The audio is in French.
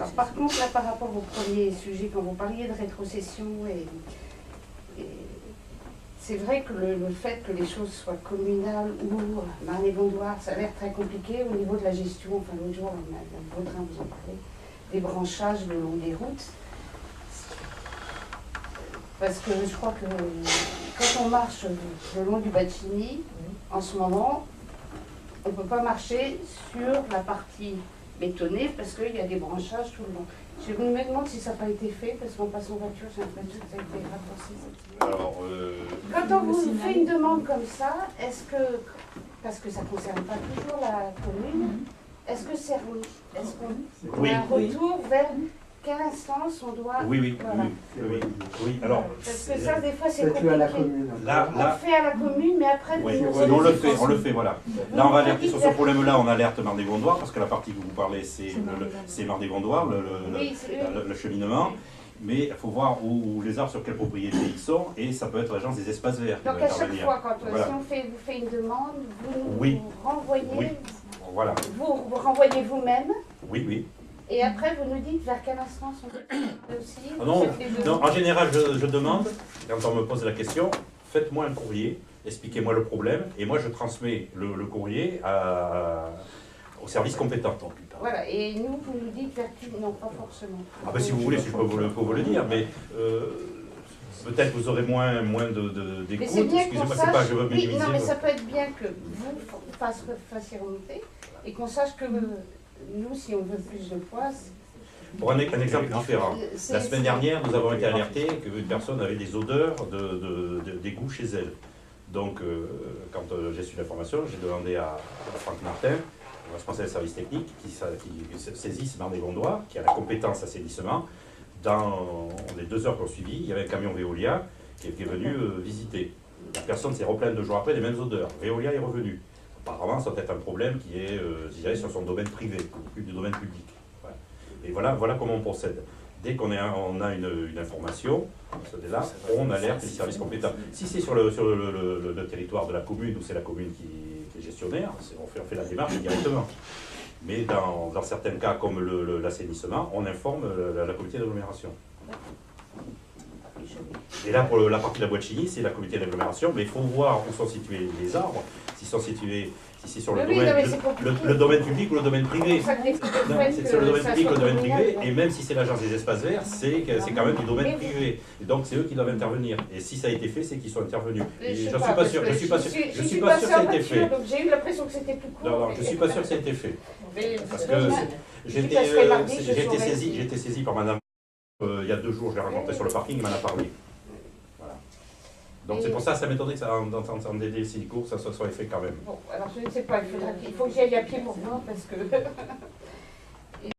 Alors par contre, là, par rapport au premier sujet, quand vous parliez de rétrocession, c'est vrai que le fait que les choses soient communales ou Marne-et-Gondoire, ça a l'air très compliqué au niveau de la gestion. Enfin, l'autre jour, Vaudrin vous en parlait, des branchages le long des routes. Parce que je crois que quand on marche le long du Bacini, en ce moment, on ne peut pas marcher sur la partie bétonnée parce qu'il y a des branchages tout le long. Je me demande si ça n'a pas été fait, parce qu'on passe en voiture, j'ai l'impression que ça a été raccourci. Alors, quand on vous fait une demande comme ça, est-ce que, parce que ça ne concerne pas toujours la commune, est-ce que c'est qu'on a un retour vers quelle instance on doit... Oui. Alors, parce que ça, des fois, c'est compliqué. À la commune. Là, on fait à la commune, mais après... Oui, on le fait, voilà. Là, on va alerter sur ce problème-là, on alerte Marne-et-Gondoire, parce que la partie que vous parlez, c'est Marne-et-Gondoire, le cheminement. Mais il faut voir où les arbres, sur quelle propriété ils sont, et ça peut être l'agence des espaces verts. Donc à chaque fois, quand si on vous fait une demande, vous renvoyez, vous renvoyez vous-même. Oui. Et après, vous nous dites vers quelle instance on peut aussi. Non, en général, je demande, quand on me pose la question, faites-moi un courrier, expliquez-moi le problème, et moi je transmets le courrier au service compétent. Voilà, et nous, vous nous dites vers qui? Non, pas forcément. Ah ben si vous voulez, je peux vous le dire, mais peut-être vous aurez moins d'écoute. Excusez-moi, c'est pas, je veux minimiser. Non, mais ça peut être bien que vous fassiez remonter, et qu'on sache que nous, si on veut plus de poids... Pour un exemple différent, la semaine dernière, nous avons été alertés qu'une personne avait des odeurs d'égout chez elle. Donc, quand j'ai su l'information, j'ai demandé à Franck Martin, le responsable des services techniques, qui saisisse Marne-et-Gondoire, qui a la compétence assainissement. Dans les 2 heures qu'on suivi, il y avait un camion Veolia qui est venu visiter. La personne s'est replainte 2 jours après des mêmes odeurs. Veolia est revenu. Apparemment, ça peut être un problème qui est, je dirais, sur son domaine privé, plus du domaine public. Voilà. Et voilà comment on procède. Dès qu'on a une information, là, on alerte les services compétents. Si c'est sur le territoire de la commune, ou c'est la commune qui est gestionnaire, on fait la démarche directement. Mais dans certains cas, comme l'assainissement, on informe la communauté d'agglomération. Et là, pour la partie de la Boîte-Chigny, c'est la communauté d'agglomération, mais il faut voir où sont situés les arbres, s'ils sont situés, si c'est sur le domaine public ou le domaine privé. C'est sur le domaine public ou le domaine privé, et même si c'est l'agence des espaces verts, c'est quand même du domaine privé. Et donc c'est eux qui doivent intervenir. Et si ça a été fait, c'est qu'ils sont intervenus. Et je suis pas sûr que ça a été fait. J'ai eu l'impression que c'était plus court. Non, je suis pas sûr que ça a été fait. Parce que j'ai été saisi par madame. Il y a 2 jours, je l'ai rencontré sur le parking, il m'en a parlé. Voilà. Donc c'est pour ça m'étonnerait que ça, en délai si court, ça soit fait quand même. Bon, alors je ne sais pas, il faut que j'y aille à pied pour voir, parce que...